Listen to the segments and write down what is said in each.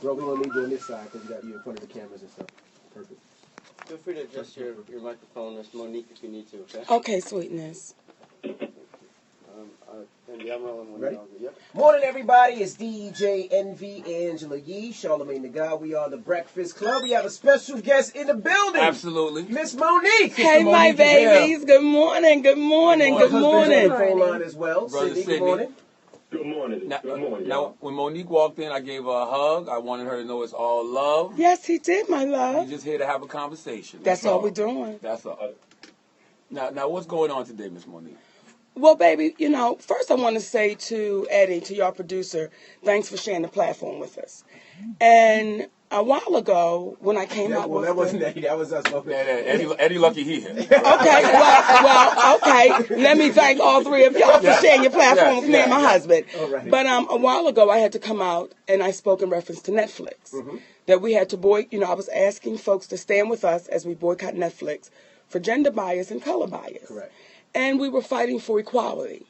Bro, we're going to need you on this side because you in front of the cameras and stuff. Perfect. Feel free to adjust your microphone, Miss Monique, if you need to, okay? Okay, sweetness. I'm rolling Ready? Yep. Morning, everybody. It's DJ Envy, Angela Yee, Charlamagne the God. We are the Breakfast Club. We have a special guest in the building. Absolutely. Miss Monique. Hey, my babies. Good morning. Good morning. Good morning. On the phone line as well. Brother Sydney, good morning. Good morning. Good morning. Y'all. Now, when Monique walked in, I gave her a hug. I wanted her to know it's all love. Yes, he did, my We're love. just here to have a conversation. That's all we're doing. That's all. Now, what's going on today, Miss Monique? Well, baby, first I want to say to Eddie, to your producer, thanks for sharing the platform with us. And a while ago, when I came out with... that wasn't Eddie. That was us. Eddie lucky he here. Okay, well, okay. Let me thank all three of y'all for sharing your platform with me and my husband. Right. But a while ago, I had to come out, and I spoke in reference to Netflix. That we had to I was asking folks to stand with us as we boycott Netflix for gender bias and color bias. Correct. And we were fighting for equality.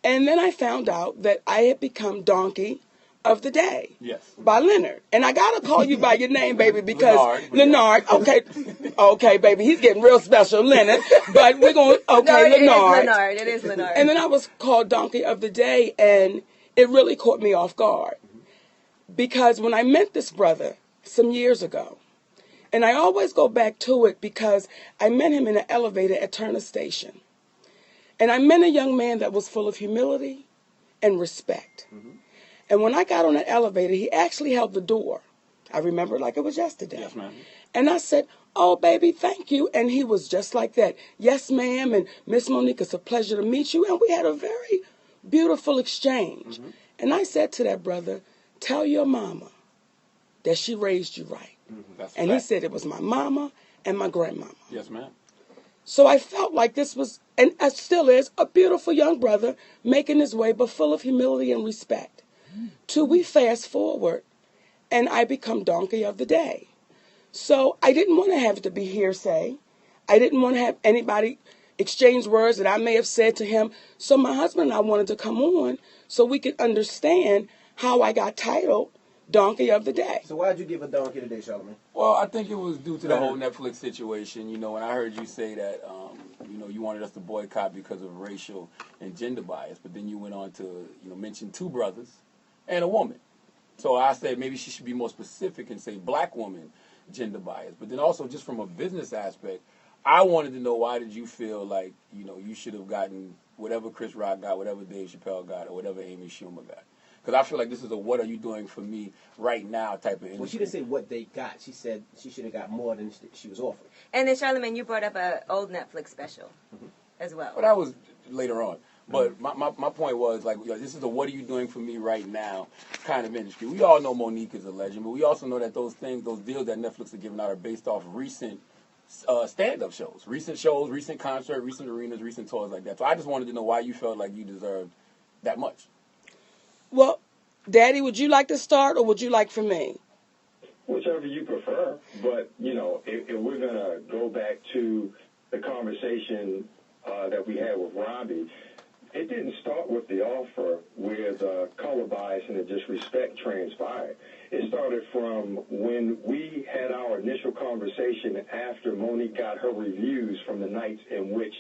And then I found out that I had become Donkey of the Day. Yes. By Leonard. And I got to call you by your name, baby, because Leonard. Okay, baby, he's getting real special, Leonard. But we're going to, Leonard. It is Leonard. And then I was called Donkey of the Day, and it really caught me off guard. Because when I met this brother some years ago, and I always go back to it because I met him in an elevator at Turner Station. And I met a young man that was full of humility and respect. And when I got on that elevator, he actually held the door. I remember it like it was yesterday. Yes, ma'am. And I said, "Oh, baby, thank you." And he was just like that. "Yes, ma'am." And "Miss Monique, it's a pleasure to meet you." And we had a very beautiful exchange. And I said to that brother, "Tell your mama that she raised you right." And he said it was my mama and my grandmama. Yes, ma'am. So I felt like this was, and it still is, a beautiful young brother making his way, but full of humility and respect. Till we fast forward, and I become Donkey of the Day. So I didn't want to have it to be hearsay. I didn't want to have anybody exchange words that I may have said to him. So my husband and I wanted to come on so we could understand how I got titled Donkey of the Day. So why'd you give a donkey today, Charlamagne? Well, I think it was due to the whole Netflix situation, and I heard you say that, you wanted us to boycott because of racial and gender bias, but then you went on to, mention two brothers and a woman. So I said maybe she should be more specific and say black woman gender bias. But then also just from a business aspect, I wanted to know, why did you feel like, you should have gotten whatever Chris Rock got, whatever Dave Chappelle got, or whatever Amy Schumer got? Because I feel like this is a "what are you doing for me right now" type of industry. Well, she didn't say what they got. She said she should have got more than she was offering. And then, Charlamagne, you brought up an old Netflix special as well. Well, that was later on. But my point was, this is a "what are you doing for me right now" kind of industry. We all know Monique is a legend, but we also know that those deals that Netflix are giving out are based off recent stand-up shows, recent concert, recent arenas, recent tours like that. So I just wanted to know why you felt like you deserved that much. Well, Daddy, would you like to start, or would you like for me? Whichever you prefer. But, if we're going to go back to the conversation that we had with Robbie, it didn't start with the offer where the color bias and the disrespect transpired. It started from when we had our initial conversation after Monique got her reviews from the nights in which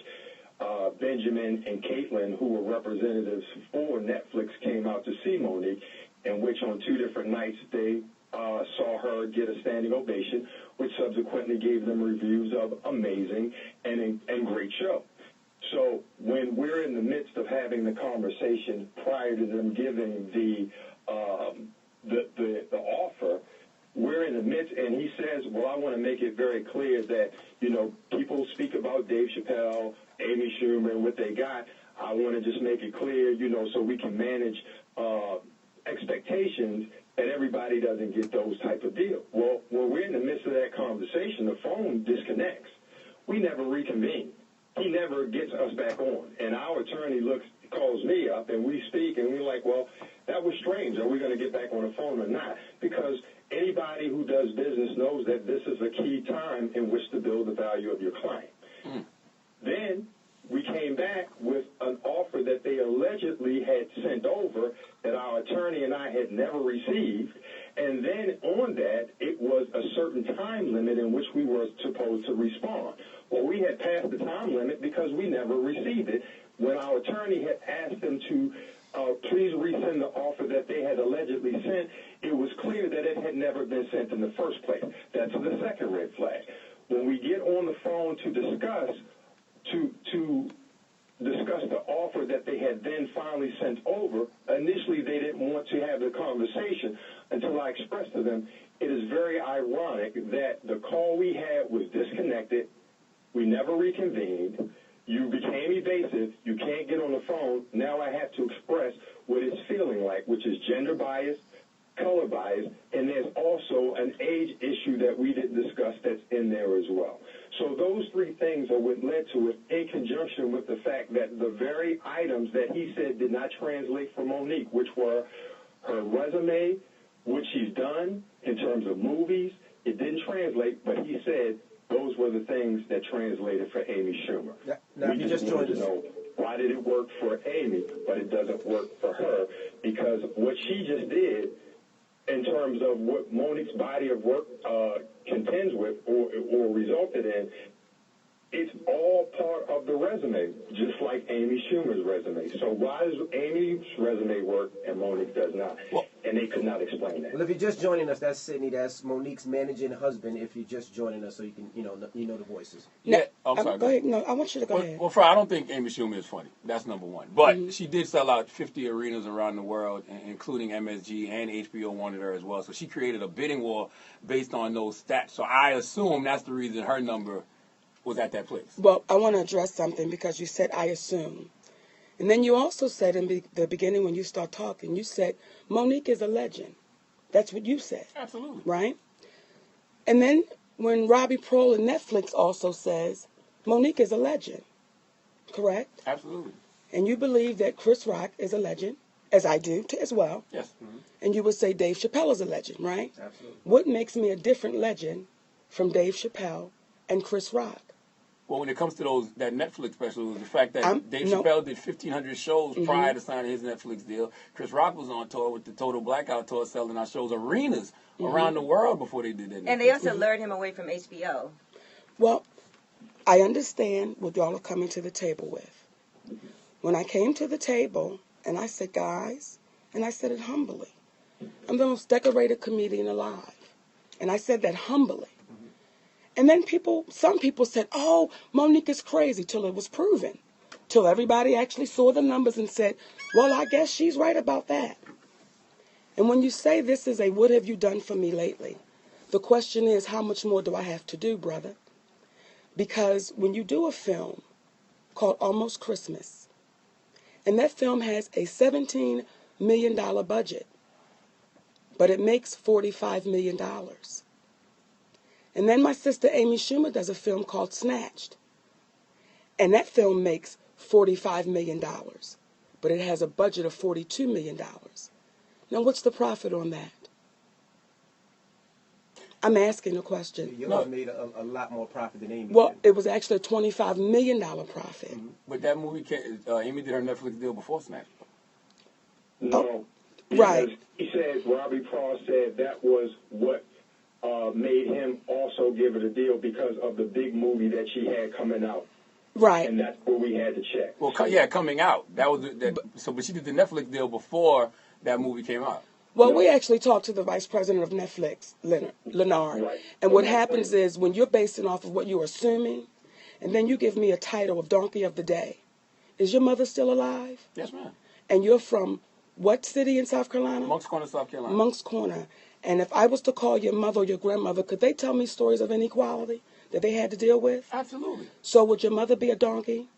Benjamin and Caitlin, who were representatives for Netflix, came out to see Monique, in which on two different nights they saw her get a standing ovation, which subsequently gave them reviews of amazing and great show. So when we're in the midst of having the conversation prior to them giving the offer, we're in the midst, and he says, well, I want to make it very clear that, people speak about Dave Chappelle, Amy Schumer, and what they got. I want to just make it clear, so we can manage expectations that everybody doesn't get those type of deals. Well, when we're in the midst of that conversation, the phone disconnects. We never reconvene. He never gets us back on. And our attorney calls me up, and we speak, and we're like, well, that was strange. Are we going to get back on the phone or not? Because anybody who does business knows that this is a key time in which to build the value of your client. Then we came back with an offer that they allegedly had sent over that our attorney and I had never received. And then on that, it was a certain time limit in which we were supposed to respond. Well, we had passed the time limit because we never received it. When our attorney had asked them to please resend the offer that they had allegedly sent, it was clear that it had never been sent in the first place. That's the second red flag. When we get on the phone to discuss the offer that they had then finally sent over, initially they didn't want to have the conversation until I expressed to them, it is very ironic that the call we had was disconnected, we never reconvened, you became evasive, you can't get on the phone, now I have to express what it's feeling like, which is gender bias, color bias, and there's also an age issue that we didn't discuss that's in there as well. So those three things are what led to it, in conjunction with the fact that the very items that he said did not translate for Monique, which were her resume, what she's done in terms of movies, it didn't translate, but he said those were the things that translated for Amy Schumer. Now, we just wanted to know, why did it work for Amy, but it doesn't work for her? Because what she just did, in terms of what Monique's body of work contends with or resulted in, it's all part of the resume, just like Amy Schumer's resume. So why does Amy's resume work and Monique does not? And they could not explain that. Well, if you're just joining us, that's Sydney. That's Monique's managing husband. If you're just joining us, so you can, you know the voices. Yeah, I'm sorry. Go ahead. No, I want you to go ahead. Well, I don't think Amy Schumer is funny. That's number one. But she did sell out 50 arenas around the world, including MSG, and HBO wanted her as well. So she created a bidding war based on those stats. So I assume that's the reason her number was at that place. Well, I want to address something because you said, I assume. And then you also said in the beginning when you start talking, you said, Monique is a legend. That's what you said. Absolutely. Right? And then when Robbie Prohl and Netflix also says, Monique is a legend. Correct? Absolutely. And you believe that Chris Rock is a legend, as I do as well. Yes. Mm-hmm. And you would say Dave Chappelle is a legend, right? Absolutely. What makes me a different legend from Dave Chappelle and Chris Rock? Well, when it comes to that Netflix special, it was the fact that Dave Chappelle did 1,500 shows prior to signing his Netflix deal. Chris Rock was on tour with the Total Blackout Tour, selling our shows arenas around the world before they did that. And they also lured him away from HBO. Well, I understand what y'all are coming to the table with. When I came to the table, and I said, guys, and I said it humbly, I'm the most decorated comedian alive. And I said that humbly. And then some people said, oh, Monique is crazy, till it was proven. Till everybody actually saw the numbers and said, well, I guess she's right about that. And when you say this is a what have you done for me lately, the question is, how much more do I have to do, brother? Because when you do a film called Almost Christmas, and that film has a $17 million budget, but it makes $45 million. And then my sister Amy Schumer does a film called Snatched. And that film makes $45 million. But it has a budget of $42 million. Now, what's the profit on that? I'm asking a question. You made a lot more profit than Amy Well, did. it was actually a $25 million profit. Mm-hmm. But that movie, Amy did her Netflix deal before Snatch. No. Right. He said, Robbie Prohl said that was what made him also give it a deal because of the big movie that she had coming out. Right. And that's where we had to check. Well, coming out. That was but she did the Netflix deal before that movie came out. Well, we actually talked to the vice president of Netflix, Leonard. Right. And what happens is when you're basing off of what you're assuming, and then you give me a title of Donkey of the Day. Is your mother still alive? Yes, ma'am. And you're from what city in South Carolina? Moncks Corner, South Carolina. Moncks Corner. And if I was to call your mother or your grandmother, could they tell me stories of inequality that they had to deal with? Absolutely. So would your mother be a donkey?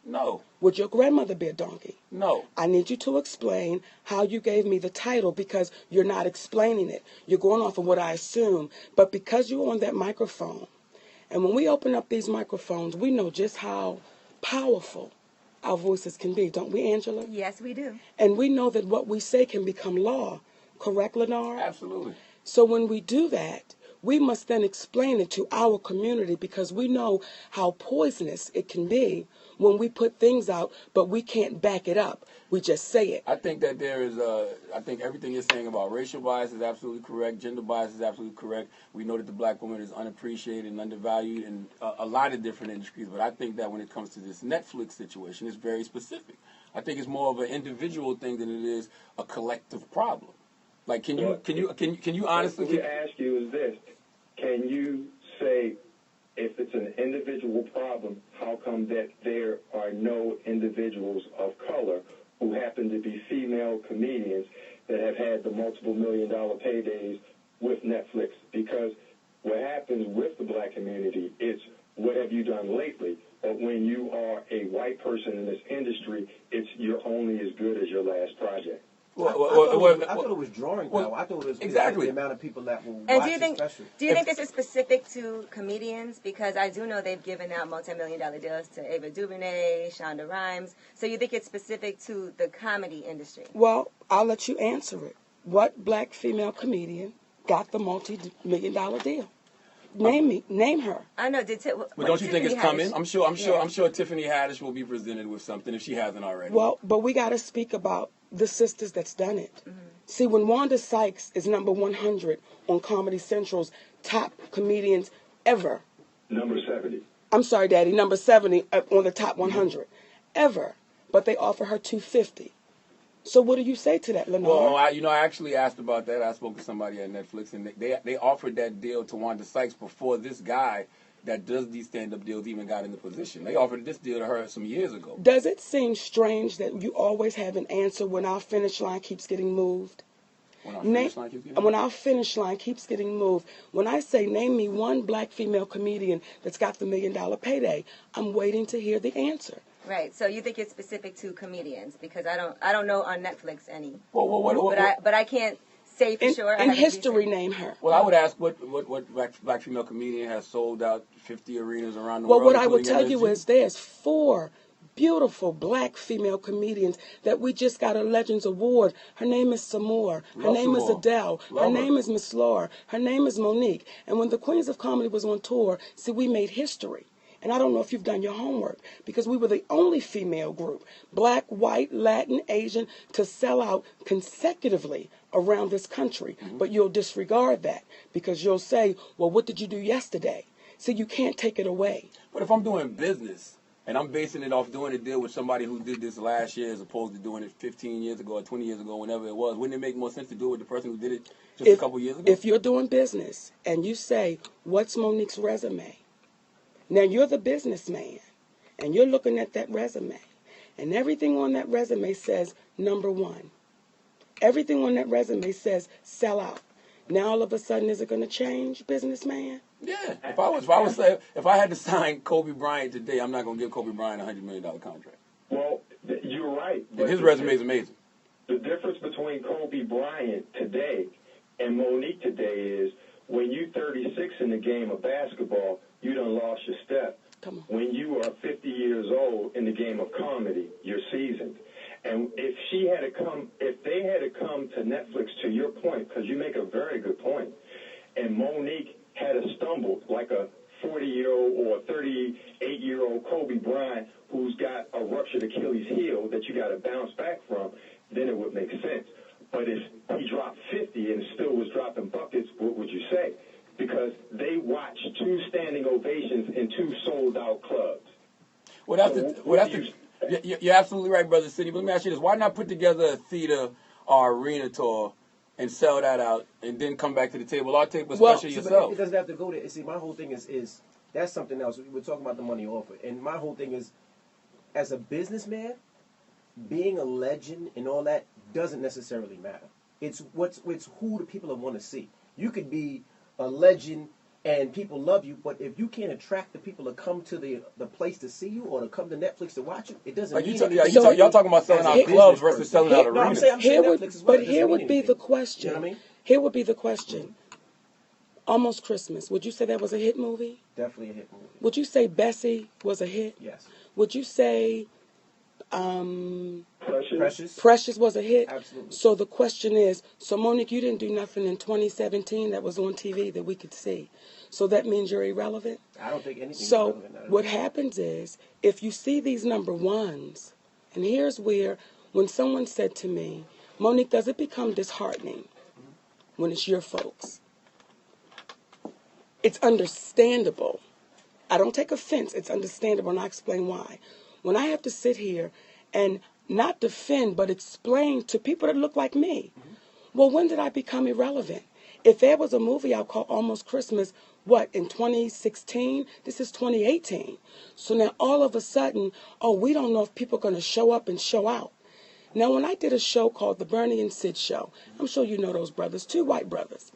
No. Would your grandmother be a donkey? No. I need you to explain how you gave me the title because you're not explaining it. You're going off of what I assume. But because you're on that microphone, and when we open up these microphones, we know just how powerful our voices can be, don't we, Angela? Yes, we do. And we know that what we say can become law. Correct, Lenore? Absolutely. So when we do that, we must then explain it to our community because we know how poisonous it can be when we put things out, but we can't back it up. We just say it. I think that there is I think everything you're saying about racial bias is absolutely correct. Gender bias is absolutely correct. We know that the black woman is unappreciated and undervalued in a lot of different industries. But I think that when it comes to this Netflix situation, it's very specific. I think it's more of an individual thing than it is a collective problem. Like, can you honestly? What we ask you is this: can you say, if it's an individual problem, how come that there are no individuals of color who happen to be female comedians that have had the multiple million-dollar paydays with Netflix? Because what happens with the black community, it's what have you done lately? But when you are a white person in this industry, it's you're only as good as your last project. I thought it was drawing power. I thought it was exactly the amount of people that will And watch the special. do you think this is specific to comedians? Because I do know they've given out multi-million-dollar deals to Ava DuVernay, Shonda Rhimes. So you think it's specific to the comedy industry? Well, I'll let you answer it. What black female comedian got the multi-million-dollar deal? Name her. I know. Well, don't you think it's coming? I'm sure Yeah. Tiffany Haddish will be presented with something if she hasn't already. Well, but we got to speak about the sisters that's done it. Mm-hmm. See, when Wanda Sykes is number 100 on Comedy Central's top comedians ever. Number 70. I'm sorry, Daddy, number 70 on the top 100 ever. But they offer her 250. So what do you say to that, Lenore? Well, I actually asked about that. I spoke to somebody at Netflix, and they offered that deal to Wanda Sykes before this guy that does these stand-up deals even got in the position. They offered this deal to her some years ago. Does it seem strange that you always have an answer when our finish line keeps getting moved? When our finish line keeps getting moved? When our finish line keeps getting moved. When I say, name me one black female comedian that's got the $1 million payday, I'm waiting to hear the answer. Right. So you think it's specific to comedians? Because I don't know on Netflix any. But I can't say for sure. In history, name her. Well, I would ask what black female comedian has sold out 50 arenas around the world. Well, what I would tell MSG? you is there's 4 beautiful black female comedians that we just got a Legends Award. Her name is Samore. Her name is Adele. Her name is Miss Laura. Her name is Monique. And when the Queens of Comedy was on tour, see, we made history. And I don't know if you've done your homework, because we were the only female group, black, white, Latin, Asian, to sell out consecutively around this country. Mm-hmm. But you'll disregard that because you'll say, well, what did you do yesterday? So you can't take it away. But if I'm doing business and I'm basing it off doing a deal with somebody who did this last year as opposed to doing it 15 years ago or 20 years ago, whenever it was, wouldn't it make more sense to do it with the person who did it just a couple years ago? If you're doing business and you say, what's Monique's resume? Now, you're the businessman, and you're looking at that resume, and everything on that resume says number 1. Everything on that resume says sell out. Now, all of a sudden, is it going to change, businessman? Yeah. If I had to sign Kobe Bryant today, I'm not going to give Kobe Bryant a $100 million contract. Well, you're right. And his resume is amazing. The difference between Kobe Bryant today and Monique today is when you're 36 in the game of basketball, you done lost your step. Come on. When you are 50 years old in the game of comedy, you're seasoned. And if they had to come to Netflix, to your point, because you make a very good point, and Monique had stumbled like a 40-year-old or a 38-year-old Kobe Bryant who's got a ruptured Achilles heel that you got to bounce back from, then it would make sense. But if he dropped 50 and still was dropping buckets, what would you say? Because they watched 2 standing ovations in 2 sold-out clubs. You're absolutely right, Brother City. But let me ask you this. Why not put together a theater or arena tour and sell that out and then come back to the table? I'll take a special yourself. It doesn't have to go there. See, my whole thing is that's something else. We're talking about the money offer. And my whole thing is, as a businessman, being a legend and all that doesn't necessarily matter. It's who the people want to see. You could be a legend and people love you, but if you can't attract the people to come to the place to see you or to come to Netflix to watch you, it doesn't mean anything. Y'all talking about selling out clubs versus selling out arenas. Here would be the question. You know what I mean? Here would be the question. Almost Christmas. Would you say that was a hit movie? Definitely a hit movie. Would you say Bessie was a hit? Yes. Would you say Precious. Precious was a hit. Absolutely. So the question is, so Monique, you didn't do nothing in 2017 that was on TV that we could see. So that means you're irrelevant? I don't think anything is So relevant now. what happens is, if you see these number ones, and here's where, when someone said to me, Monique, does it become disheartening when it's your folks? It's understandable. I don't take offense. It's understandable, and I explain why. When I have to sit here and not defend, but explain to people that look like me, well, when did I become irrelevant? If there was a movie out called Almost Christmas, what, in 2016? This is 2018. So now all of a sudden, oh, we don't know if people are going to show up and show out. Now, when I did a show called The Bernie and Sid Show, I'm sure you know those brothers, two white brothers.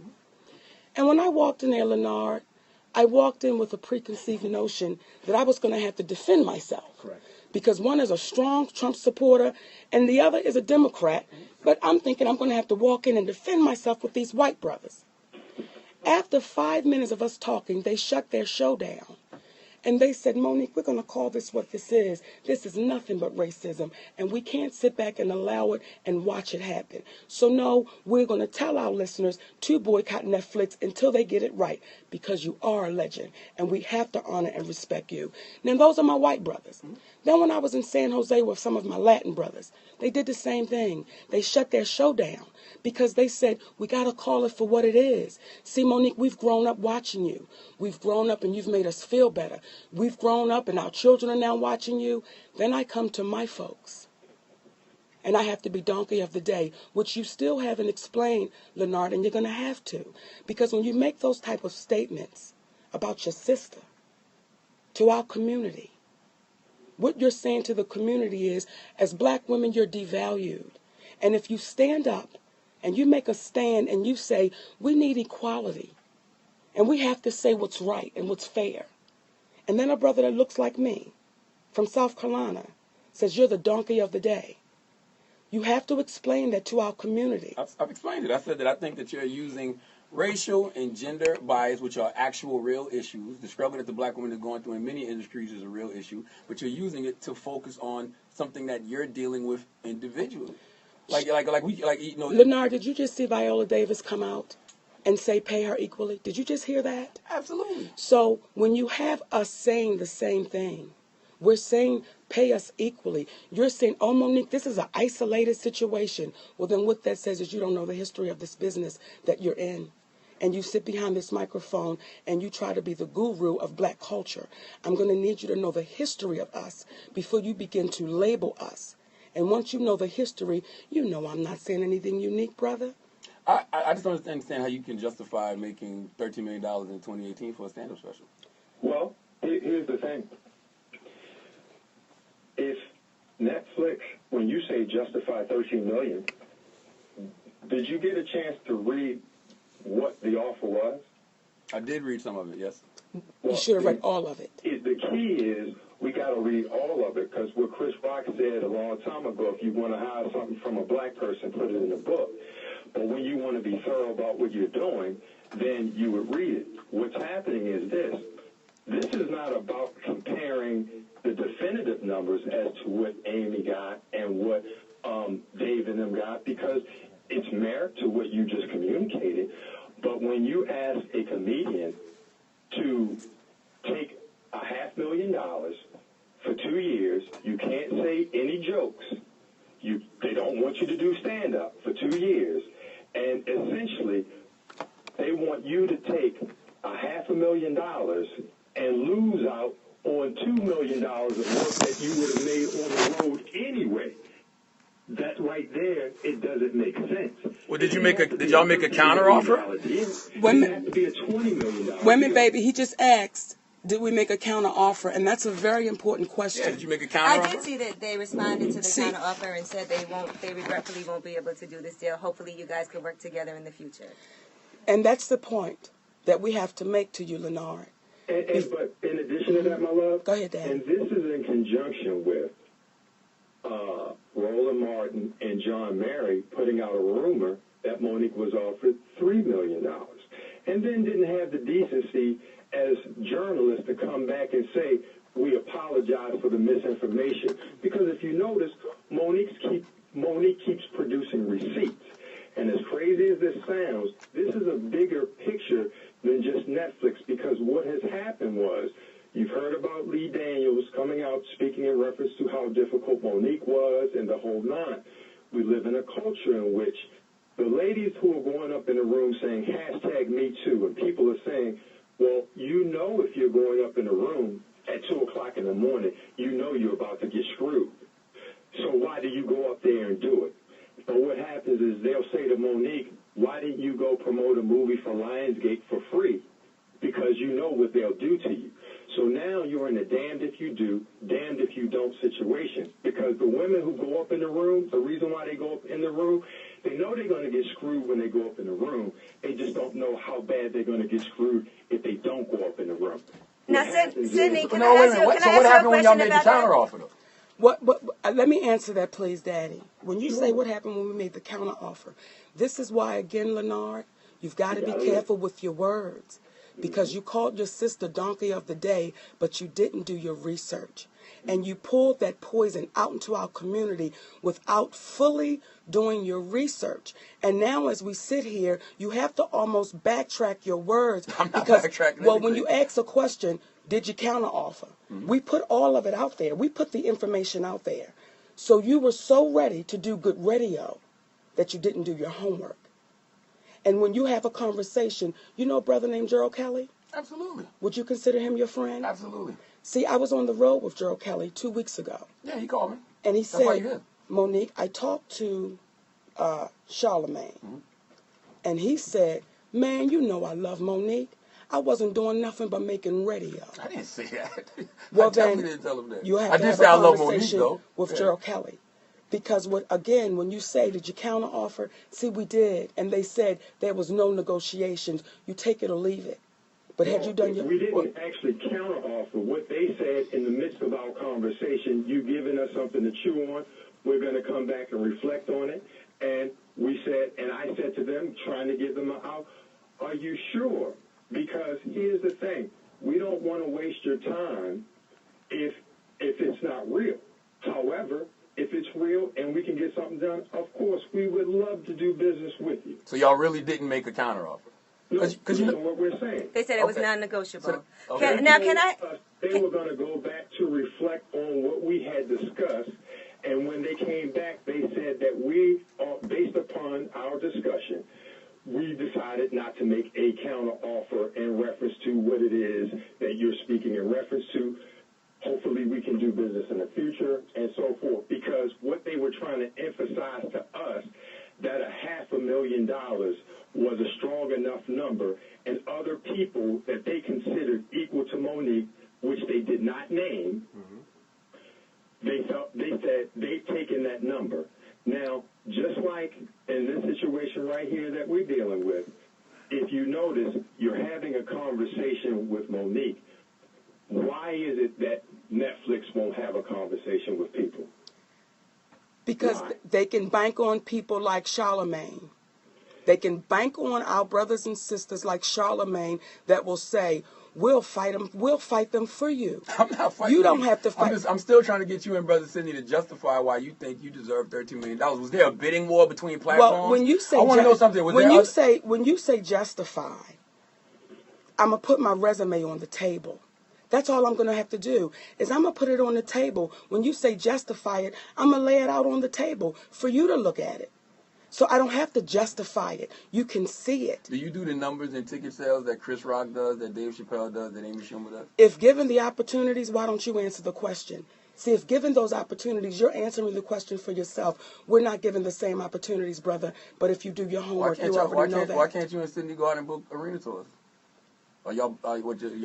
And when I walked in there, Leonard, I walked in with a preconceived notion that I was going to have to defend myself. Correct. Because one is a strong Trump supporter and the other is a Democrat. But I'm thinking I'm going to have to walk in and defend myself with these white brothers. After 5 minutes of us talking, they shut their show down. And they said, Monique, we're going to call this what this is. This is nothing but racism. And we can't sit back and allow it and watch it happen. So, no, we're going to tell our listeners to boycott Netflix until they get it right. Because you are a legend. And we have to honor and respect you. Now, those are my white brothers. Then when I was in San Jose with some of my Latin brothers, they did the same thing. They shut their show down. Because they said, we got to call it for what it is. See, Monique, we've grown up watching you. We've grown up and you've made us feel better. We've grown up and our children are now watching you. Then I come to my folks. And I have to be donkey of the day, which you still haven't explained, Leonard, and you're going to have to. Because when you make those type of statements about your sister to our community, what you're saying to the community is, as black women, you're devalued. And if you stand up and you make a stand and you say, we need equality, and we have to say what's right and what's fair. And then a brother that looks like me from South Carolina says, you're the donkey of the day. You have to explain that to our community. I've explained it. I said that I think that you're using racial and gender bias, which are actual real issues. The struggle that the black woman is going through in many industries is a real issue, but you're using it to focus on something that you're dealing with individually. Leonard, did you just see Viola Davis come out and say pay her equally? Did you just hear that? Absolutely. So when you have us saying the same thing, we're saying pay us equally. You're saying, oh, Monique, this is an isolated situation. Well, then what that says is you don't know the history of this business that you're in. And you sit behind this microphone and you try to be the guru of black culture. I'm going to need you to know the history of us before you begin to label us. And once you know the history, you know I'm not saying anything unique, brother. I just don't understand how you can justify making $13 million in 2018 for a stand-up special. Well, here's the thing. If Netflix, when you say justify $13 million, did you get a chance to read what the offer was? I did read some of it, yes. You should have read all of it. The key is we got to read all of it, because what Chris Rock said a long time ago, if you want to hide something from a black person, put it in the book. But when you want to be thorough about what you're doing, then you would read it. What's happening is this. This is not about comparing the definitive numbers as to what Amy got and what Dave and them got, because it's merit to what you just communicated. But when you ask a comedian to take $500,000 for 2 years, you can't say any jokes. They don't want you to do stand-up for 2 years. And essentially, they want you to take $500,000 and lose out on $2 million of work that you would have made on the road anyway. That right there, it doesn't make sense. Well, did y'all make a counteroffer? Women, baby, he just asked, did we make a counteroffer? And that's a very important question. Yeah, did you make a counteroffer? I did see that they responded to the counteroffer and said they regretfully won't be able to do this deal. Hopefully you guys can work together in the future. And that's the point that we have to make to you, Leonard. But in addition to that, my love, go ahead, Dad. And this is in conjunction with Roland Martin and John Mary putting out a rumor that Monique was offered $3 million, and then didn't have the decency as journalists to come back and say, we apologize for the misinformation. Because if if you notice, Monique keeps producing receipts. And as crazy as this sounds, this is a bigger picture than just Netflix, because what has happened was, you've heard about Lee Daniels coming out speaking in reference to how difficult Monique was and the whole nine. We live in a culture in which the ladies who are going up in the room saying #MeToo, and people are saying, well, you know, if you're going up in the room at 2 o'clock in the morning, you know you're about to get screwed. So why do you go up there and do it? But what happens is they'll say to Monique, why didn't you go promote a movie for Lionsgate for free? Because you know what they'll do to you. So now you're in a damned if you do, damned if you don't situation. Because the women who go up in the room, the reason why they go up in the room, they know they're going to get screwed when they go up in the room. They just don't know how bad they're going to get screwed if they don't go up in the room. Now, Sydney, can I No, wait a ask minute. you What a happened when y'all question made the about that? counteroffer, though? Let me answer that, please, Daddy. When you say what happened when we made the counteroffer, this is why, again, Leonard, you've got to be careful with your words, because you called your sister Donkey of the Day, but you didn't do your research. And you pulled that poison out into our community without fully doing your research. And now as we sit here, you have to almost backtrack your words. I'm not because, backtracking well, when anything. you ask a question, did you counteroffer? We put all of it out there. We put the information out there. So you were so ready to do good radio that you didn't do your homework. And when you have a conversation, you know a brother named Gerald Kelly? Absolutely. Would you consider him your friend? Absolutely. See, I was on the road with Gerald Kelly 2 weeks ago. Yeah, he called me. And he That's why you said, did. Monique, I talked to Charlamagne. And he said, man, you know I love Monique. I wasn't doing nothing but making radio. I didn't say that. Well, I definitely then didn't tell him that. you have I to did have say a I love Monique, conversation though. with Yeah. Gerald Kelly. Because, when you say, did you counteroffer? See, we did. And they said there was no negotiations. You take it or leave it. But had you done your... We didn't actually counteroffer. What they said in the midst of our conversation, you giving us something to chew on, we're going to come back and reflect on it. And we said, and I said to them, trying to give them out, are you sure? Because here's the thing. We don't want to waste your time if it's not real. However, if it's real and we can get something done, of course, we would love to do business with you. So y'all really didn't make a counteroffer? No, Because you know what we're saying. They said it was Okay. non-negotiable. So- okay. Can I... They were going to go back to reflect on what we had discussed, and when they came back, they said that we, based upon our discussion, we decided not to make a counter offer in reference to what it is that you're speaking in reference to. Hopefully we can do business in the future and so forth, because what they were trying to emphasize to us, that $500,000 was a strong enough number, and other people that they considered equal to Monique, which they did not name, they said they've taken that number. Now, just like in this situation right here that we're dealing with, if you notice, you're having a conversation with Monique. Why is it that Netflix won't have a conversation with people? Because Why? they can bank on people like Charlamagne. They can bank on our brothers and sisters like Charlamagne that will say, we'll fight them for you. I'm not fighting. You don't have to fight. I'm still trying to get you and Brother Sidney to justify why you think you deserve $13 million. Was there a bidding war between platforms? Well, when you say I want to know something. when you say justify, I'm gonna put my resume on the table. That's all I'm gonna have to do is I'm gonna put it on the table. When you say justify it, I'm gonna lay it out on the table for you to look at it. So I don't have to justify it. You can see it. Do you do the numbers and ticket sales that Chris Rock does, that Dave Chappelle does, that Amy Schumer does? If given the opportunities, why don't you answer the question? See, if given those opportunities, you're answering the question for yourself. We're not given the same opportunities, brother. But if you do your homework, you already know that. Why can't you and Sidney go out and book arena tours? Or y'all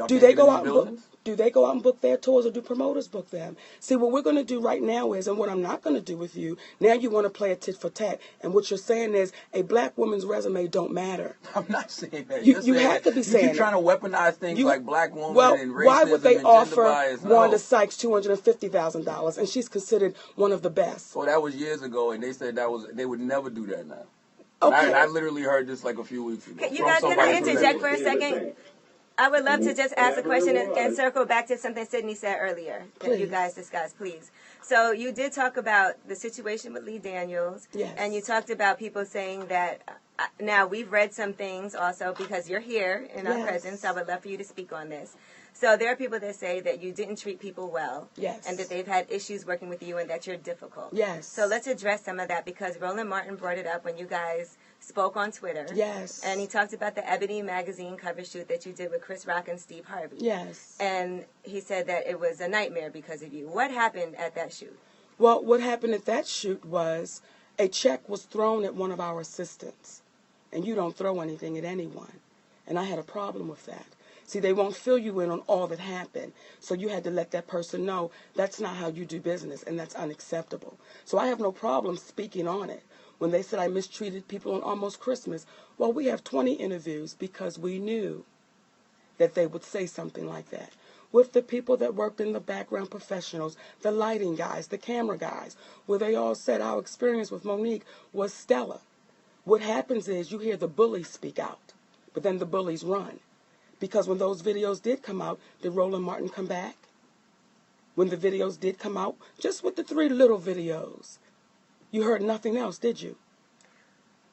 Do they go out and book? Do they go out and book their tours, or do promoters book them? See, what we're going to do right now is, and what I'm not going to do with you, now you want to play a tit for tat, and what you're saying is a black woman's resume don't matter. I'm not saying that. You You're saying have to be that. saying You keep trying to weaponize things like black woman and racism why would they and offer gender bias. Wanda Sykes $250,000, and she's considered one of the best? Well, that was years ago, and they said they would never do that now. Okay. I literally heard this like a few weeks ago. You guys, can I interject for a second? I would love to just ask a Whatever question it and was. circle back to something Sydney said earlier that you Please. guys discussed, please. So you did talk about the situation with Lee Daniels. Yes. And you talked about people saying that, now we've read some things also because you're here in our Yes. presence. I would love for you to speak on this. So there are people that say that you didn't treat people well. Yes. And that they've had issues working with you and that you're difficult. Yes. So let's address some of that because Roland Martin brought it up when you guys spoke on Twitter. Yes. And he talked about the Ebony magazine cover shoot that you did with Chris Rock and Steve Harvey. Yes. And he said that it was a nightmare because of you. What happened at that shoot? Well, what happened at that shoot was a check was thrown at one of our assistants. And you don't throw anything at anyone. And I had a problem with that. See, they won't fill you in on all that happened. So you had to let that person know that's not how you do business, and that's unacceptable. So I have no problem speaking on it. When they said I mistreated people on Almost Christmas, well, we have 20 interviews because we knew that they would say something like that. With the people that worked in the background professionals, the lighting guys, the camera guys, where they all said our experience with Monique was stellar. What happens is you hear the bullies speak out, but then the bullies run. Because when those videos did come out, did Roland Martin come back? When the videos did come out, just with the 3 little videos, you heard nothing else, did you?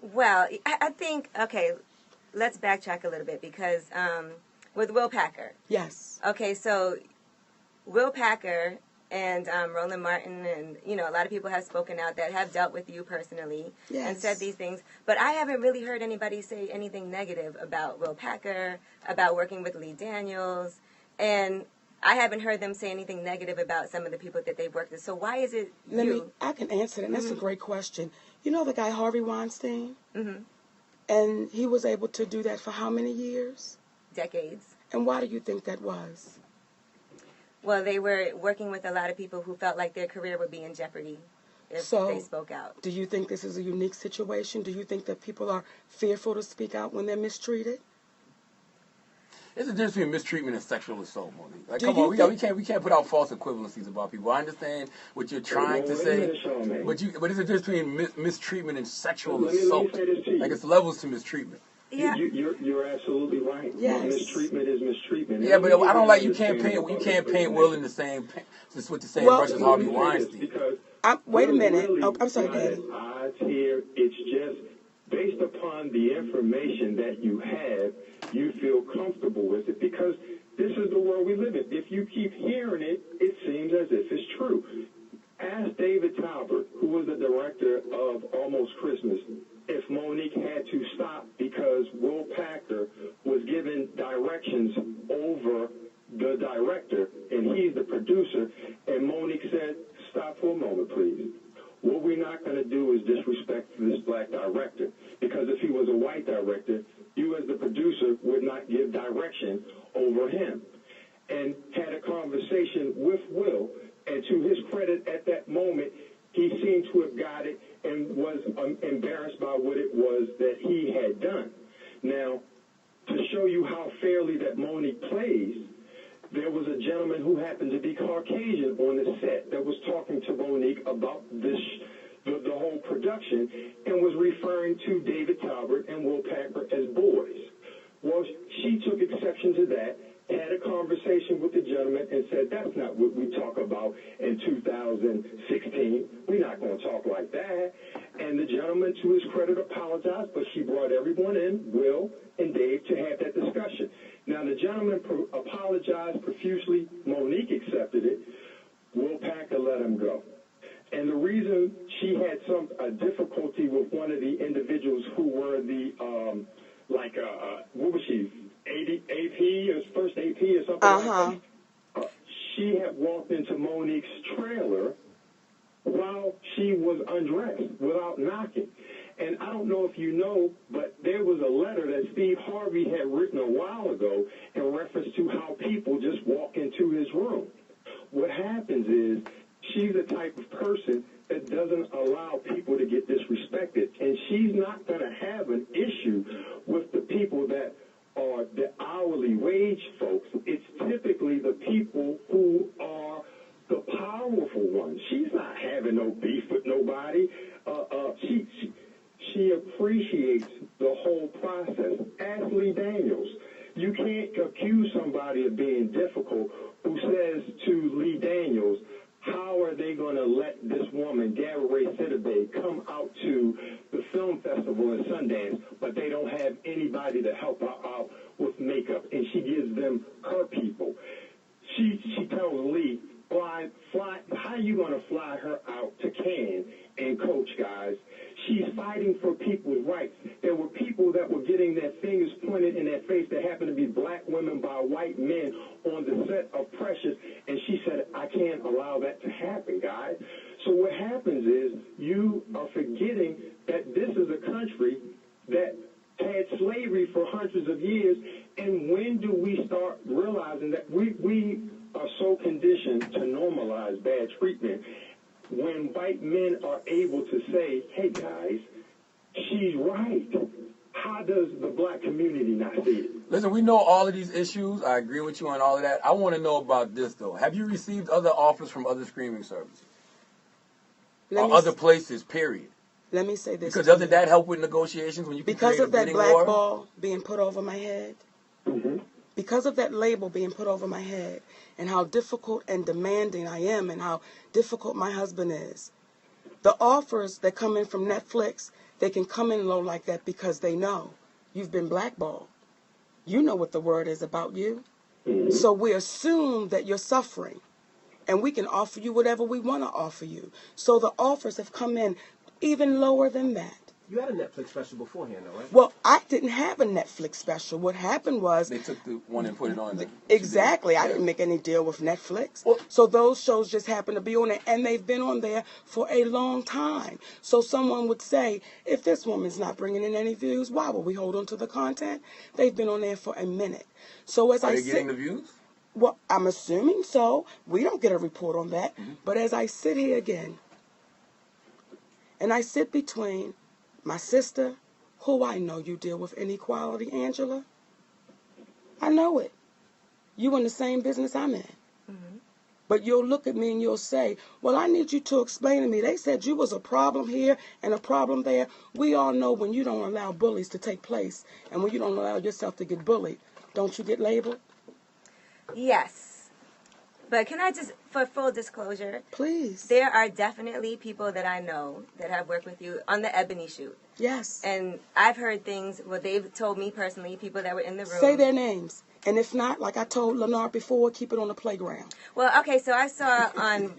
Well, I think, okay, let's backtrack a little bit because with Will Packer. Yes. Okay, so Will Packer and Roland Martin and, you know, a lot of people have spoken out that have dealt with you personally and Yes. said these things. But I haven't really heard anybody say anything negative about Will Packer, about working with Lee Daniels. And I haven't heard them say anything negative about some of the people that they've worked with. So why is it I can answer that. And that's a great question. You know the guy Harvey Weinstein? Mm-hmm. And he was able to do that for how many years? Decades. And why do you think that was? Well, they were working with a lot of people who felt like their career would be in jeopardy if So, they spoke out. Do you think this is a unique situation? Do you think that people are fearful to speak out when they're mistreated? There's a difference between mistreatment and sexual assault, Monique. Like, Do come you on, we can't put out false equivalencies about people. I understand what you're trying to say, but there's a difference between mistreatment and sexual Let me assault. say this to you. Like, it's levels to mistreatment. Yeah. You're absolutely right. Yes. Mistreatment is mistreatment. Yeah, but I don't like you can't paint Will in the same just with the same Well, brush as Harvey Weinstein. Because Wait a minute. really Oh, I'm sorry, Daddy. odds here. It's just based upon the information that you have, you feel comfortable with it because this is the world we live in. If you keep hearing it, it seems as if it's true. Ask David Talbert, who was the director of Almost Christmas, if Monique had to stop because Will Packer was given directions over the director, and he's the producer, and Monique said, stop for a moment, please. What we're not going to do is disrespect this black director, because if he was a white director, you as the producer would not give direction over him. And had a conversation with Will, and to his credit at that moment, he seemed to have got it and was embarrassed by what it was that he had done. Now, to show you how fairly that Monique plays, there was a gentleman who happened to be Caucasian on the set that was talking to Monique about the whole production and was referring to David Talbert and Will Packer as boys. Well, she took exception to that, had a conversation with the gentleman and said, that's not what we talk about in 2016. We're not going to talk like that. And the gentleman, to his credit, apologized, but she brought everyone in, Will and Dave, to have that discussion. Now, the gentleman apologized profusely. Monique accepted it. Will Packer let him go. And the reason she had some difficulty with one of the individuals who were the, what was she, AP, or first AP or something like that? She had walked into Monique's trailer while she was undressed without knocking. And I don't know if you know, but there was a letter that Steve Harvey had written a while ago in reference to how people just walk into his room. What happens is she's the type of person that doesn't allow people to get disrespected, and she's not going to have an issue with the people that are the hourly wage folks. It's typically the people who are the powerful ones. She's not having no beef with nobody. She appreciates the whole process. Ask Lee Daniels. You can't accuse somebody of being difficult who says to Lee Daniels, how are they going to let this woman, Gary Ray Sidibe, come out to the film festival in Sundance, but they don't have anybody to help her out with makeup, and she gives them her people. She tells Lee, fly, how are you going to fly her out to Cannes and coach, guys? She's fighting for people's rights. There were people that were getting their fingers pointed in their face that happened to be black women by white men on the set of Precious, and she said, I can't allow that to happen, guys. So what happens is you are forgetting that this is a country that had slavery for hundreds of years, and when do we start realizing that we are so conditioned to normalize bad treatment when white men are able to say, hey, guys, she's right? How does the black community not see it? Listen, we know all of these issues. I agree with you on all of that. I want to know about this, though. Have you received other offers from other streaming services? Or other places, period? Let me say this. Because doesn't that help with negotiations when you can because create of that a black war? ball being put over my head, because of that label being put over my head, and how difficult and demanding I am, and how difficult my husband is, the offers that come in from Netflix, they can come in low like that because they know you've been blackballed. You know what the word is about you. So we assume that you're suffering, and we can offer you whatever we want to offer you. So the offers have come in even lower than that. You had a Netflix special beforehand, though, right? Well, I didn't have a Netflix special. What happened was... They took the one and put it on there. Exactly. I didn't make any deal with Netflix. Well, so those shows just happened to be on there, and they've been on there for a long time. So someone would say, if this woman's not bringing in any views, why would we hold on to the content? They've been on there for a minute. So as are they getting the views? Well, I'm assuming so. We don't get a report on that. But as I sit here again, and I sit between my sister, who I know you deal with inequality, Angela. I know it. You in the same business I'm in. But you'll look at me and you'll say, well, I need you to explain to me. They said you was a problem here and a problem there. We all know when you don't allow bullies to take place and when you don't allow yourself to get bullied, don't you get labeled? Yes. But can I just, for full disclosure, please, there are definitely people that I know that have worked with you on the Ebony shoot. Yes. And I've heard things, well, they've told me personally, people that were in the room. Say their names. And if not, like I told Lenore before, keep it on the playground. Well, okay, so I saw on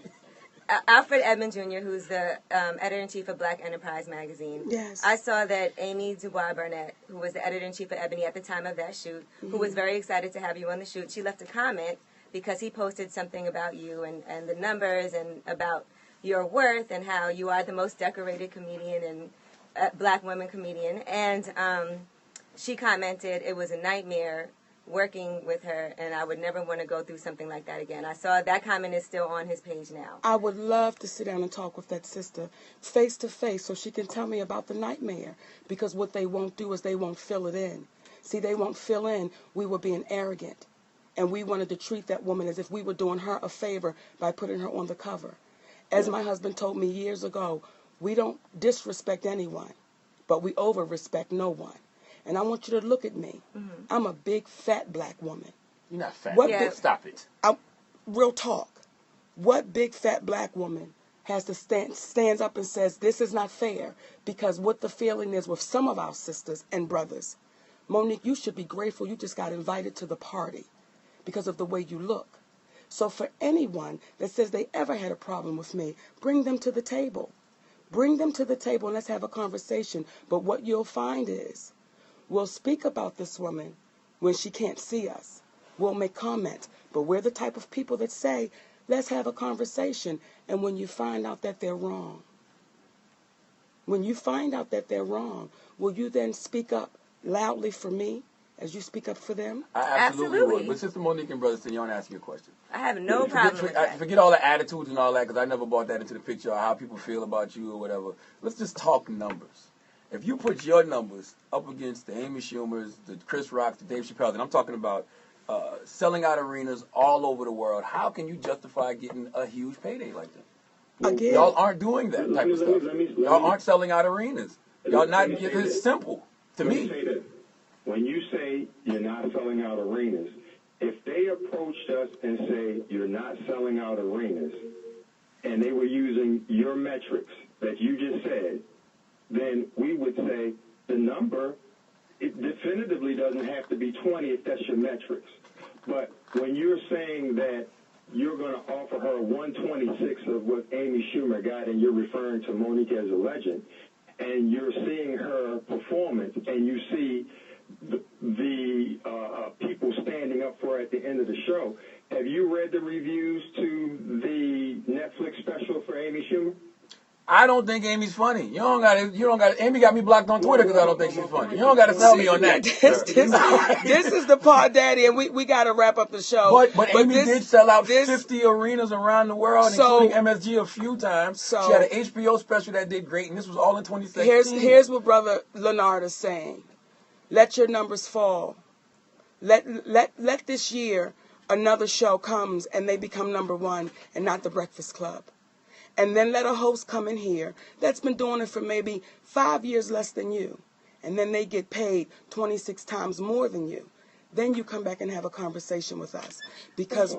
Alfred Edmond Jr., who's the editor-in-chief of Black Enterprise magazine. Yes. I saw that Amy Dubois Burnett, who was the editor-in-chief of Ebony at the time of that shoot, who was very excited to have you on the shoot, she left a comment because he posted something about you and the numbers and about your worth and how you are the most decorated comedian and black women comedian. And she commented it was a nightmare working with her, and I would never want to go through something like that again. I saw that comment is still on his page now. I would love to sit down and talk with that sister face to face so she can tell me about the nightmare, because what they won't do is they won't fill it in. See, they won't fill in we were being arrogant, and we wanted to treat that woman as if we were doing her a favor by putting her on the cover. As my husband told me years ago, we don't disrespect anyone, but we over-respect no one. And I want you to look at me. I'm a big, fat black woman. You're not fat. Stop it. Real talk. What big, fat black woman has to stands up and says, this is not fair? Because what the feeling is with some of our sisters and brothers, Monique, you should be grateful you just got invited to the party because of the way you look. So for anyone that says they ever had a problem with me, bring them to the table. Bring them to the table and let's have a conversation. But what you'll find is, we'll speak about this woman when she can't see us. We'll make comments. But we're the type of people that say, let's have a conversation. And when you find out that they're wrong, will you then speak up loudly for me as you speak up for them? I absolutely would. But Sister Monique and Brother Stignon, ask you a question. I have no problem with that. Forget all the attitudes and all that, because I never brought that into the picture of how people feel about you or whatever. Let's just talk numbers. If you put your numbers up against the Amy Schumers, the Chris Rocks, the Dave Chappelle's, and I'm talking about selling out arenas all over the world, how can you justify getting a huge payday like that? Again, y'all aren't doing that type of stuff. Y'all aren't selling out arenas. Y'all not. It's simple to me. when you say you're not selling out arenas, if they approached us and say you're not selling out arenas, and they were using your metrics that you just said, then we would say the number, it definitively doesn't have to be 20 if that's your metrics. But when you're saying that you're going to offer her 126 of what Amy Schumer got, and you're referring to Monique as a legend, and you're seeing her performance, and you see the people standing up for her at the end of the show, have you read the reviews to the Netflix special for Amy Schumer? I don't think Amy's funny. You don't got to. Amy got me blocked on Twitter because I don't think she's funny. You don't got to sell me on that. This is the Pod Daddy, and we got to wrap up the show. But Amy did sell out 50 arenas around the world, including MSG a few times. She had an HBO special that did great, and this was all in 2016. Here's what Brother Leonard is saying. Let your numbers fall. Let this year another show comes and they become number one and not the Breakfast Club. And then let a host come in here that's been doing it for maybe 5 years less than you. And then they get paid 26 times more than you. Then you come back and have a conversation with us. Because,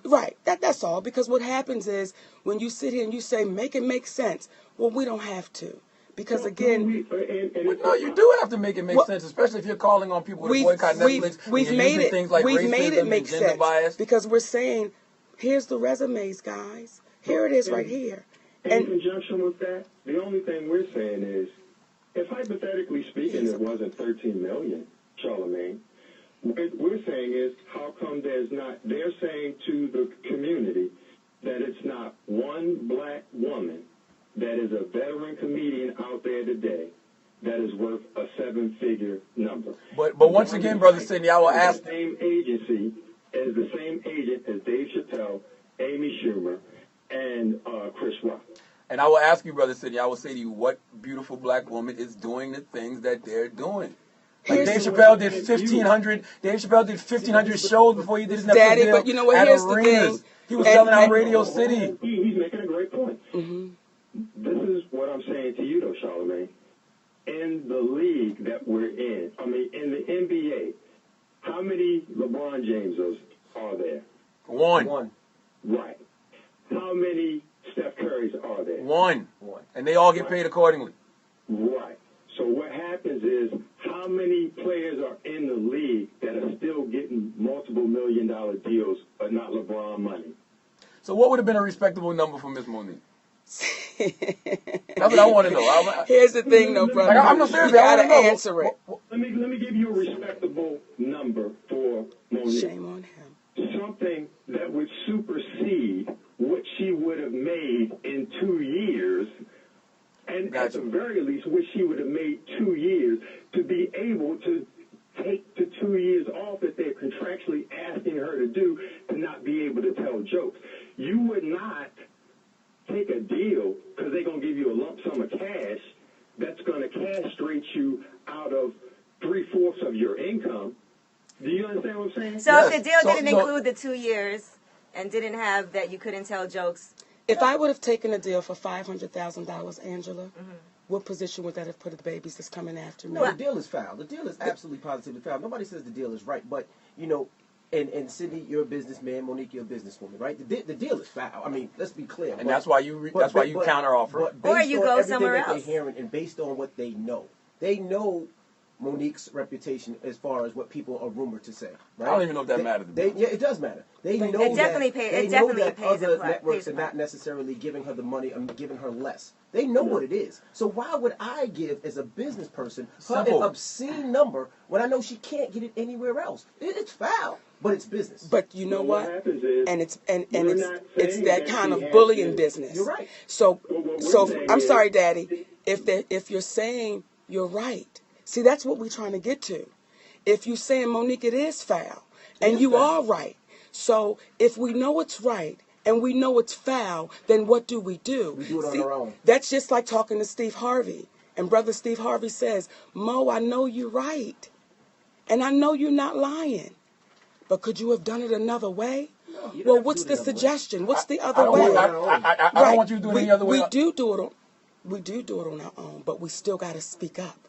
right, that's all. Because what happens is when you sit here and you say, make it make sense, well, we don't have to. Because again, no, you do have to make it make sense, especially if you're calling on people to boycott Netflix. We've made it make sense bias. Because we're saying, here's the resumes, guys. Here it is right here. In conjunction with that, the only thing we're saying is, if hypothetically speaking it wasn't 13 million, Charlamagne, what we're saying is, how come there's not, they're saying to the community that it's not one black woman that is a veteran comedian out there today that is worth a 7-figure number. But once again, Brother Sidney, I will ask. The same agency as the same agent as Dave Chappelle, Amy Schumer, and Chris Rock. And I will ask you, Brother Sidney, I will say to you, what beautiful black woman is doing the things that they're doing? Like Dave Chappelle did 1,500. Dave Chappelle did 1,500 shows before he did his Netflix Daddy, deal but you know what? Here's arenas. the thing. He was selling out Radio City. He's making a great point. Mm-hmm. This is what I'm saying to you, though, Charlamagne. In the league that we're in, I mean, in the NBA, how many LeBron Jameses are there? One. Right. How many Steph Currys are there? One. And they all get paid accordingly. Right. So what happens is, how many players are in the league that are still getting multiple $million-dollar deals, but not LeBron money? So what would have been a respectable number for Miss Monique? That's what I want to know. Here's the thing, though, brother. I'm not serious. You gotta answer it. Let me give you a respectable number for Monique. Shame on him. Something that would supersede what she would have made in 2 years, and at the very least, what she would have made 2 years to be able to take the 2 years off that they're contractually asking her to do to not be able to tell jokes. You would not take a deal because they're going to give you a lump sum of cash that's going to castrate you out of 3/4 of your income. Do you understand what I'm saying? So if the deal didn't include the 2 years and didn't have that you couldn't tell jokes. If I would have taken a deal for $500,000, Angela, what position would that have put the babies that's coming after me? No, the deal is foul. The deal is absolutely positively foul. Nobody says the deal is right, but, you know, and Sidney, you're a businessman. Monique, you're a businesswoman, right? The deal is foul. I mean, let's be clear. And that's why you counter offer. Or you go somewhere else. They're hearing and based on what they know Monique's reputation as far as what people are rumored to say. Right? I don't even know if that matters. Yeah, it does matter. They know it definitely that pays other networks are not necessarily giving her the money and giving her less. They know what it is. So why would I give, as a business person, her an obscene number when I know she can't get it anywhere else? It's foul, but it's business. But you know what? Happens is, And it's that kind of bullying business. You're right. So I'm sorry, Daddy. If you're saying you're right, see, that's what we're trying to get to. If you're saying, Monique, it is foul, and you are right. So if we know it's right and we know it's foul, then what do? We do it on our own. That's just like talking to Steve Harvey. And Brother Steve Harvey says, Mo, I know you're right. And I know you're not lying. But could you have done it another way? No, well, what's the suggestion? What's the other way? I don't want you to do it any other way. We do do it on our own, but we still got to speak up.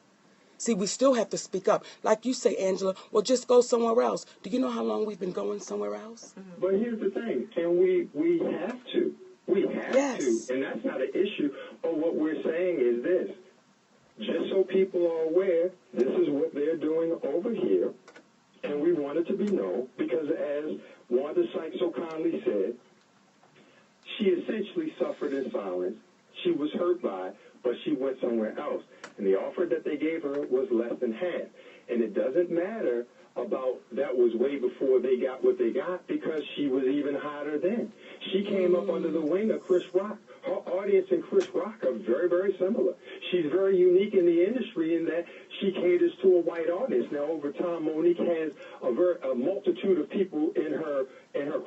See, we still have to speak up. Like you say, Angela, well, just go somewhere else. Do you know how long we've been going somewhere else? But here's the thing, and we have to. We have Yes. to, and that's not an issue. But what we're saying is this. Just so people are aware, this is what they're doing over here, and we want it to be known, because as Wanda Sykes so kindly said, she essentially suffered in silence. She was hurt by it, but she went somewhere else. And the offer that they gave her was less than half. And it doesn't matter about that was way before they got what they got, because she was even hotter then. She came up under the wing of Chris Rock. Her audience and Chris Rock are very, very similar. She's very unique in the industry in that she caters to a white audience. Now, over time, Monique has a multitude of people in her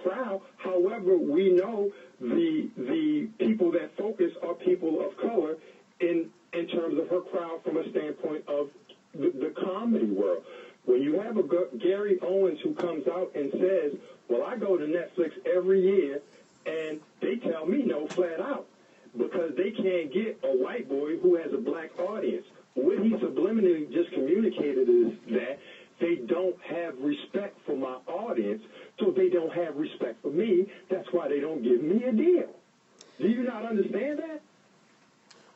crowd. However, we know the people that focus are people of color in terms of her crowd from a standpoint of the comedy world. When you have a Gary Owens who comes out and says, well, I go to Netflix every year, and they tell me no flat out, because they can't get a white boy who has a black audience. What he subliminally just communicated is that they don't have respect for my audience, so they don't have respect for me. That's why they don't give me a deal. Do you not understand that?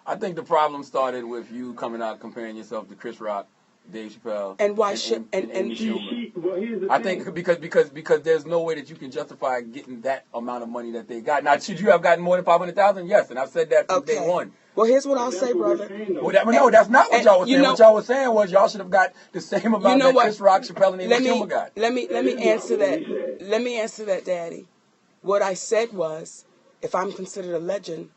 I think the problem started with you coming out comparing yourself to Chris Rock, Dave Chappelle, And why and Amy Schumer. Well, here's the I thing. think because there's no way that you can justify getting that amount of money that they got. Now, should you have gotten more than 500,000? Yes, and I've said that from day one. Well, here's what I'll That's say, what we're brother. saying, though. Well, no, that's not what And y'all was you saying. know- What y'all was saying was y'all should have got the same amount You know that what? Chris Rock, Chappelle, and Amy Let Schumer got. me answer what that. we said. Let me answer that, Daddy. What I said was, if I'm considered a legend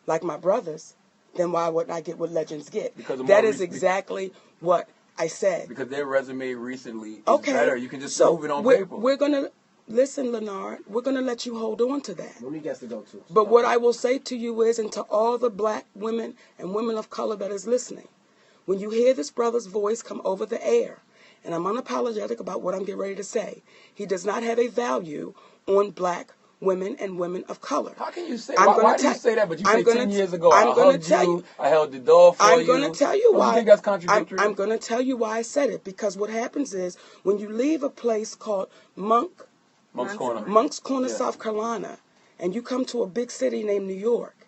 like my brothers, then why wouldn't I get what legends get? Because of That more is exactly what I said. Because their resume recently is Okay. better. You can just So prove it on we're, paper. We're gonna listen, Leonard. We're gonna let you hold on to that. Monique has to go too. But what I will say to you is, and to all the black women and women of color that is listening, when you hear this brother's voice come over the air, and I'm unapologetic about what I'm getting ready to say, he does not have a value on black women and women of color. How can you say? I'm Why gonna do you tell- say that? But you I'm say gonna 10 t- years ago, I'm I gonna hugged tell you, you- I held the door for I'm you. going to tell you Don't why. you think that's contradictory? I'm going to tell you why I said it, because what happens is when you leave a place called Monk's Corner. Monk's Corner, Yeah. South Carolina, and you come to a big city named New York,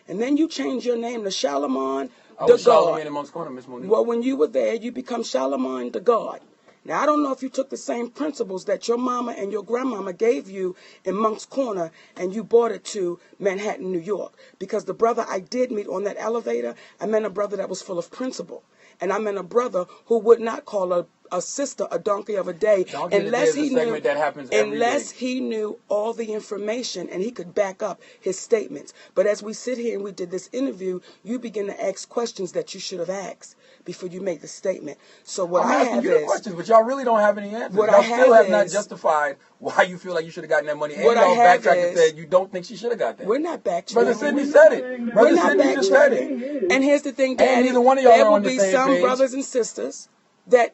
and then you change your name to Charlamagne I the was Charlamagne God. in Monk's Corner, Miss Monique. Well, when you were there, you become Charlamagne the God. Now, I don't know if you took the same principles that your mama and your grandmama gave you in Monk's Corner and you brought it to Manhattan, New York. Because the brother I did meet on that elevator, I met a brother that was full of principle. And I met a brother who would not call a sister a donkey of a day Donkey of the unless Day is he a segment knew that happens every unless day. he knew all the information and he could back up his statements. But as we sit here and we did this interview, you begin to ask questions that you should have asked before you make the statement. So what I'm I asking have you the is questions, but y'all really don't have any answers. What Y'all I still have have not is- justified why you feel like you should have gotten that money. And What I y'all have backtracked and is- said you don't think she should have got that. we're not backtracking. Brother Sidney said it. We're Brother not Sidney just said it. backtracking. And here's the thing, Daddy. neither one of y'all there are will on the be same some page. brothers and sisters that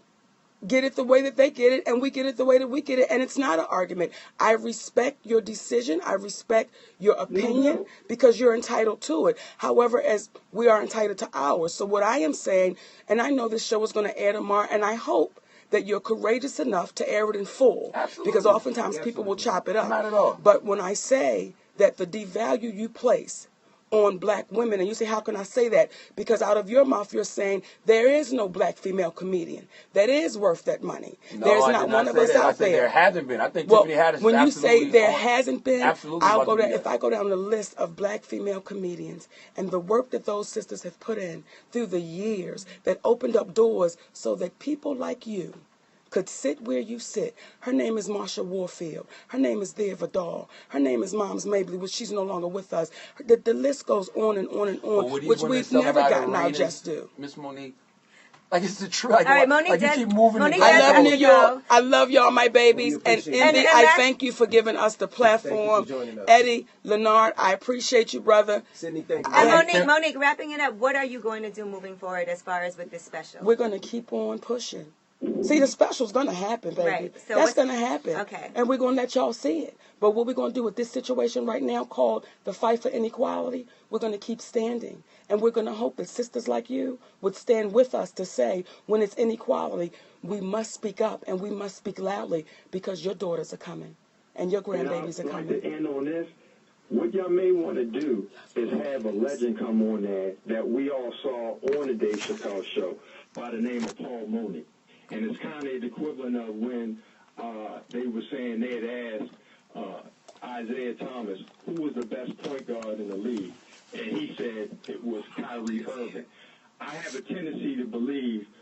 get it the way that they get it, and we get it the way that we get it, and it's not an argument. I respect your decision. I respect your opinion because you're entitled to it. However, as we are entitled to ours. So what I am saying, and I know this show is going to air tomorrow, and I hope that you're courageous enough to air it in full. Absolutely. Because oftentimes people will chop it up. Not at all. But when I say that the devalue you place on black women, and you say, how can I say that? Because out of your mouth you're saying there is no black female comedian that is worth that money. No, There's I not did one not of say us that. I out said there. there hasn't been. I think Well, Tiffany Haddish is when you say absolutely there on- hasn't been, absolutely I'll about go to down. do If that. I go down the list of black female comedians and the work that those sisters have put in through the years that opened up doors so that people like you could sit where you sit. Her name is Marsha Warfield. Her name is Thea Vidal. Her name is Moms Mabley, which she's no longer with us. The list goes on and on and But on, would these which women we've selling never out gotten our arenas, just due. Miss Monique, like it's the truth. Like, All right, Monique like you does- keep moving. Monique the I does love have New to York. go. I love y'all, my babies. We And appreciate Indy, it. I And thank you for giving us the platform. joining us. Eddie, Leonard, I appreciate you, brother. Sydney, thank you. And Monique, wrapping it up, what are you going to do moving forward as far as with this special? We're going to keep on pushing. See, the special's going to happen, baby. Right. So that's going to happen. Okay. And we're going to let y'all see it. But what we're going to do with this situation right now called the fight for inequality, we're going to keep standing. And we're going to hope that sisters like you would stand with us to say, when it's inequality, we must speak up and we must speak loudly because your daughters are coming and your grandbabies are coming. I'd like to end on this. What y'all may want to do is have a legend come on there that we all saw on the Dave Chappelle show by the name of Paul Monique. And it's kind of the equivalent of when they were saying they had asked Isaiah Thomas who was the best point guard in the league. And he said it was Kyrie Irving. I have a tendency to believe